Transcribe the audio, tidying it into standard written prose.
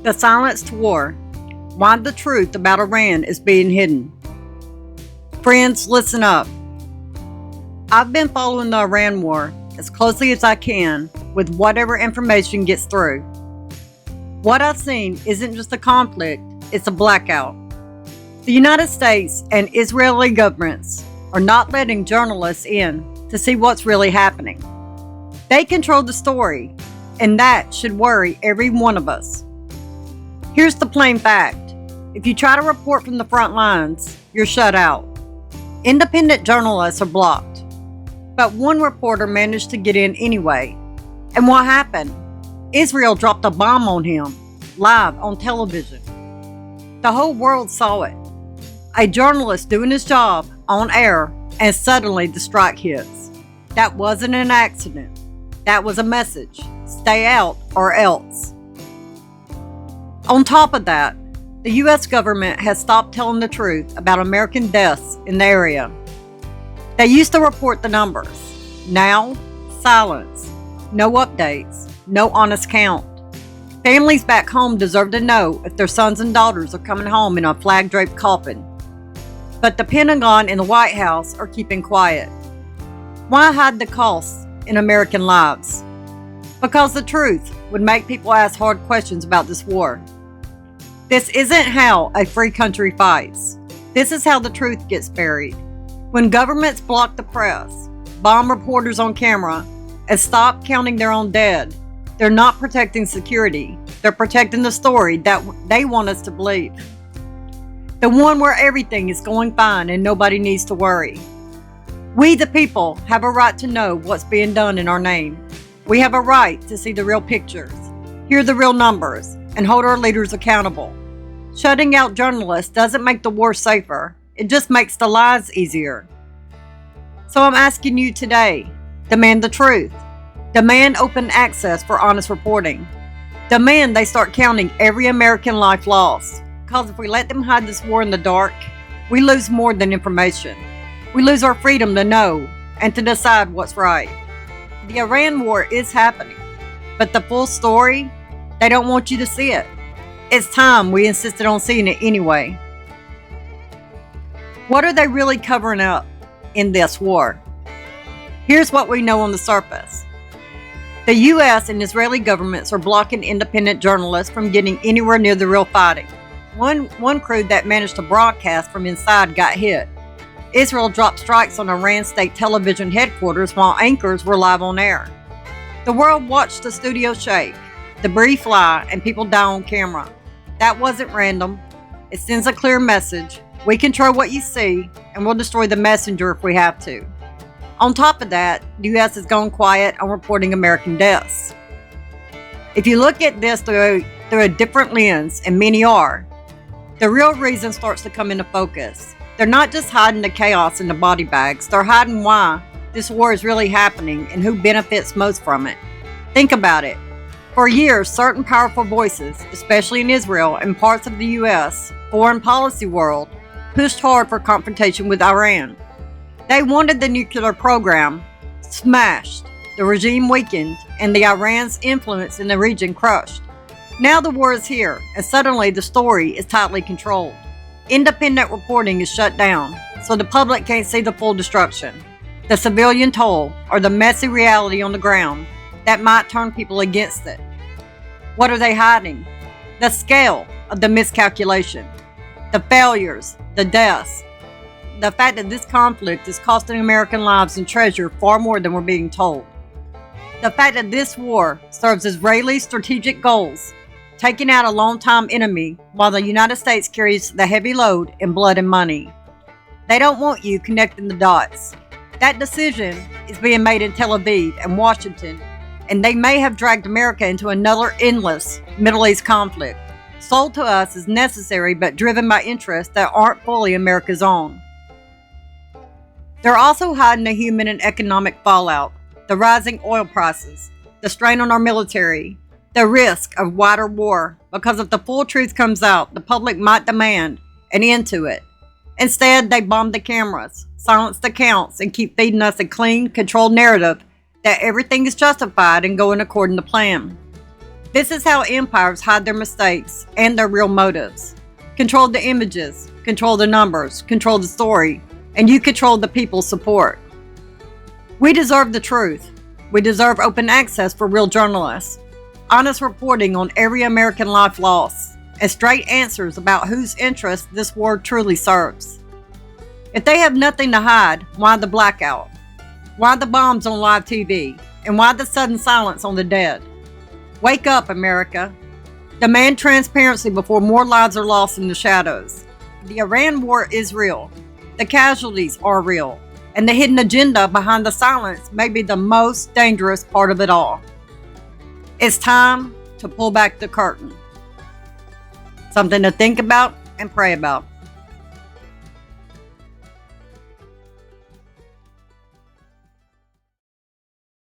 The silenced war. Why the truth about Iran is being hidden. Friends, listen up. I've been following the Iran war as closely as I can with whatever information gets through. What I've seen isn't just a conflict, it's a blackout. The United States and Israeli governments are not letting journalists in to see what's really happening. They control the story, and that should worry every one of us. Here's the plain fact. If you try to report from the front lines, you're shut out. Independent journalists are blocked. But one reporter managed to get in anyway. And what happened? Israel dropped a bomb on him, live on television. The whole world saw it. A journalist doing his job on air, and suddenly the strike hits. That wasn't an accident. That was a message. Stay out or else. On top of that, the U.S. government has stopped telling the truth about American deaths in the area. They used to report the numbers. Now, silence. No updates. No honest count. Families back home deserve to know if their sons and daughters are coming home in a flag-draped coffin. But the Pentagon and the White House are keeping quiet. Why hide the costs in American lives? Because the truth would make people ask hard questions about this war. This isn't how a free country fights. This is how the truth gets buried. When governments block the press, bomb reporters on camera, and stop counting their own dead, they're not protecting security. They're protecting the story that they want us to believe. The one where everything is going fine and nobody needs to worry. We, the people, have a right to know what's being done in our name. We have a right to see the real pictures, hear the real numbers, and hold our leaders accountable. Shutting out journalists doesn't make the war safer. It just makes the lies easier. So I'm asking you today, demand the truth. Demand open access for honest reporting. Demand they start counting every American life lost. Because if we let them hide this war in the dark, we lose more than information. We lose our freedom to know and to decide what's right. The Iran war is happening, but the full story, they don't want you to see it. It's time we insisted on seeing it anyway. What are they really covering up in this war? Here's what we know on the surface. The U.S. and Israeli governments are blocking independent journalists from getting anywhere near the real fighting. One crew that managed to broadcast from inside got hit. Israel dropped strikes on Iran state television headquarters while anchors were live on air. The world watched the studio shake, debris fly, and people die on camera. That wasn't random. It sends a clear message. We control what you see, and we'll destroy the messenger if we have to. On top of that, the U.S. has gone quiet on reporting American deaths. If you look at this through a different lens, and many are, the real reason starts to come into focus. They're not just hiding the chaos in the body bags, they're hiding why this war is really happening and who benefits most from it. Think about it. For years, certain powerful voices, especially in Israel and parts of the U.S. foreign policy world, pushed hard for confrontation with Iran. They wanted the nuclear program smashed, the regime weakened, and the Iran's influence in the region crushed. Now the war is here, and suddenly the story is tightly controlled. Independent reporting is shut down, so the public can't see the full destruction, the civilian toll, or the messy reality on the ground that might turn people against it. What are they hiding? The scale of the miscalculation, the failures, the deaths, the fact that this conflict is costing American lives and treasure far more than we're being told. The fact that this war serves Israeli strategic goals, taking out a longtime enemy while the United States carries the heavy load in blood and money. They don't want you connecting the dots. That decision is being made in Tel Aviv and Washington, and they may have dragged America into another endless Middle East conflict, sold to us as necessary but driven by interests that aren't fully America's own. They're also hiding the human and economic fallout, the rising oil prices, the strain on our military, the risk of wider war, because if the full truth comes out, the public might demand an end to it. Instead, they bomb the cameras, silence the counts, and keep feeding us a clean, controlled narrative that everything is justified and going according to plan. This is how empires hide their mistakes and their real motives. Control the images, control the numbers, control the story, and you control the people's support. We deserve the truth. We deserve open access for real journalists, honest reporting on every American life lost, and straight answers about whose interests this war truly serves. If they have nothing to hide, why the blackout? Why the bombs on live TV? And why the sudden silence on the dead? Wake up, America. Demand transparency before more lives are lost in the shadows. The Iran war is real. The casualties are real. And the hidden agenda behind the silence may be the most dangerous part of it all. It's time to pull back the curtain. Something to think about and pray about.